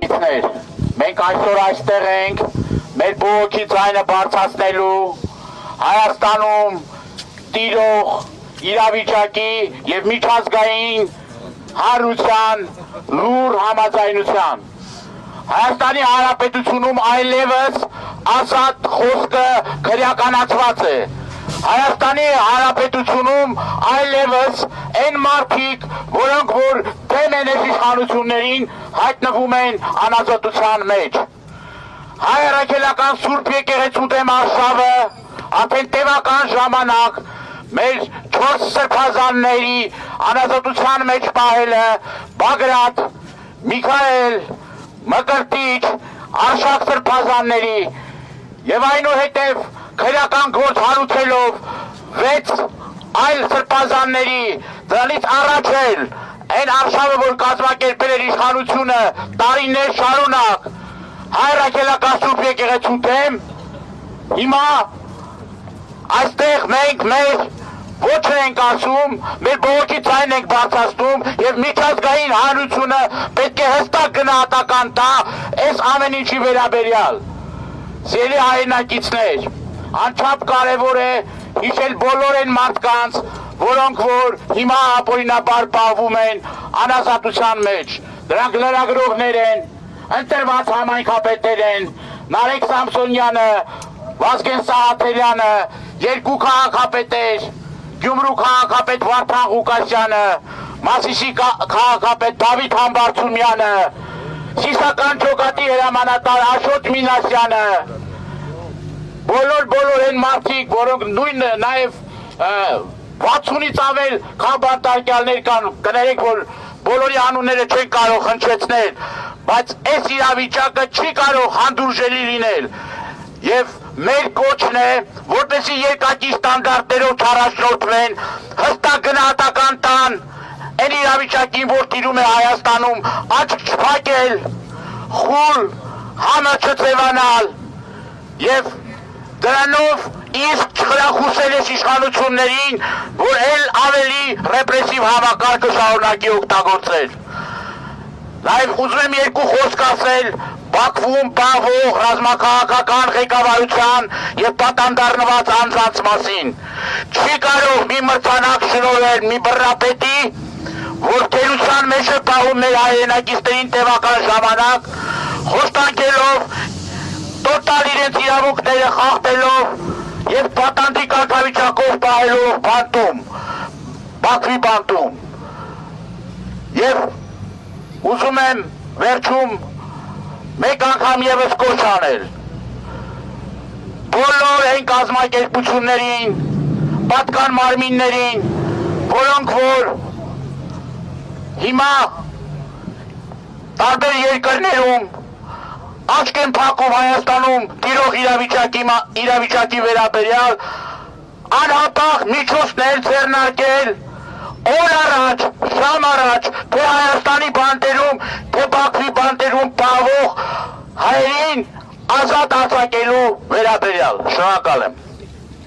հայրենակիցներ, մենք այսօր այստեղ ենք մեր բողոքի ձայնը բարձրացնելու Հայաստանում տիրող իրավիճակի եւ միջազգային հանրության լուր համաձայնության։ Հայաստանի Հանրապետությունում այլևս ազատ խոսքը քրեականացված է։ Հայաստանի Հանրապետությունում այլևս այն մարդիկ, որոնք որ դեմ են իշխանություններին, հայտնվում են անազատության մեջ։ Հայ առաքելական Սուրբ եկեղեցու դեմ արշավը արդեն տևական ժամանակ մեր 4 սրբազանների անազատության մեջ պահելը Բագրատ, Միքայել, Մկրտիչ, Արշակ սրբազանների եւ այնուհետեւ քրեական գործ հարուցելով 6 այլ սրբազանների դրանից առաջ էլ այն արշավը, որ կազմակերպել էր իշխանությունը տարիներ շարունակ հայ առաքելական Սուրբ եկեղեցու դեմ, հիմա այստեղ մենք մեր ոչը ենք ասում, մեր բողոքի ձայնն ենք բարձրացնում եւ միջազգային հանրությունը պետք է հստակ գնահատական տա այս ամեն ինչի վերաբերյալ։ Սիրելի հայրենակիցներ, անչափ կարևոր է հիշել բոլոր այն մարդկանց, որոնք որ հիմա ապօրինաբար պահվում են անազատության մեջ։ Դրանք լրագրողներ են, ընտրված համայնքապետեր են, Նարեկ Սամսոնյանը, Վազգեն Սահաթելյանը, երկու քաղաքապետեր, Գյումրու քաղաքապետ Վարդան Ղուկասյանը, Մասիսի քաղաքապետ Դավիթ Համբարձումյանը, Սիսական ջոկատի հրամանատար Աշոտ Մինասյանը, բոլոր այն մարդիկ, որոնք նույնը նաև 60-ից ավել քաղբանտարկյալներ կան, կներեք, որ բոլորի անունները չեն կարող հնչեցնել, բայց այս իրավիճակը չի կարող հանդուրժելի լինել եւ մեր կոչն է, որպեսզի երկակի ստանդարտներով չառաջնորդվեն, հստակ գնահատական տան այն իրավիճակին, որ տիրում է Հայաստանում, աչք չփակել, խուլ, համը չձևանալ եւ դրանով իսկ չխրախուսել է իշխանություններին, որ էլ ավելի ռեպրեսիվ համակարգը շարունակի օգտագործել։ Նաև ուզում եմ երկու խոսք ասել Բաքվում պահվող ռազմաքաղաքական ղեկավարության եւ պատանդառնված անձանց մասին։ Չի կարող մի մրցանակ շնորհել մի բռնապետի, որ թերության մեջ է պահում մեր հայրենակիցներին տևական ժամանակ, խոստանքելով տոտալ իրենց իրավունքները խախտելով եւ պատանդի կարգավիճակով պահելով բանտում, Բաքվի բանտում։ Եվ ուզում եմ վերջում մեկ անգամ եւս կոչ անել բոլոր այն կազմակերպություններին, պատկան մարմիններին, որոնք որ հիմա տարբեր երկրներում աչք են փակում Հայաստանում տիրող իրավիճակի վերաբերյալ, անհապաղ միջոցներ ձեռնարկել օր առաջ, շամ առաջ, թե Հայաստանի բանտերում, թե Բաքվի բանտերում պահվող հայերին ազատ արձակելու վերաբերյալ։ Շնորհակալ եմ։